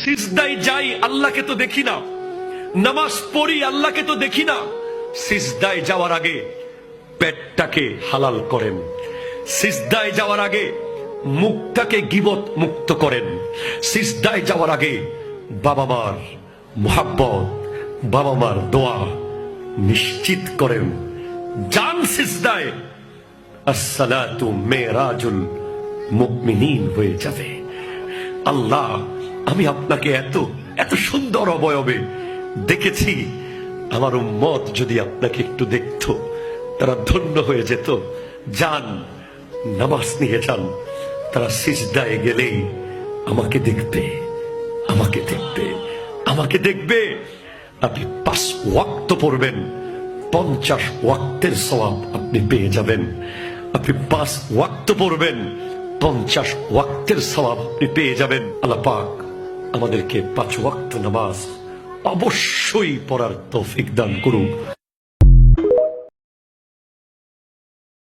সিজদায় যাই, আল্লাহকে তো দেখি না। নামাজ পড়ি, আল্লাহকে তো দেখি না। সিজদায় যাওয়ার আগে পেটটাকে হালাল করেন। সিজদায় যাওয়ার আগে মুখটাকে গীবত মুক্ত করেন। সিজদায় যাওয়ার আগে বাবা মার মুহাব্বত, বাবা মার দোয়া নিশ্চিত করেন। যান সিজদায়, আসসালাতু মেরাজুল মুমিনিন হয়ে যাবে। আল্লাহ, আমি আপনাকে এত এত সুন্দর অবয়বে দেখেছি, আমার উম্মত যদি আপনাকে একটু দেখতো তারা ধন্য হয়ে যেত। যান, নামাজ নিয়ে যান, তারা সিজদায় গেলেই আমাকে দেখবে, আমাকে দেখবে, আমাকে দেখবে। আপনি 5 ওয়াক্ত পড়বেন, 50 ওয়াক্তের সওয়াব আপনি পেয়ে যাবেন। আপনি 5 ওয়াক্ত পড়বেন, 50 ওয়াক্তের সওয়াব আপনি পেয়ে যাবেন। আল্লাহ পাক আমাদেরকে 5 ওয়াক্ত নামাজ অবশ্যই পড়ার তৌফিক দান করুন।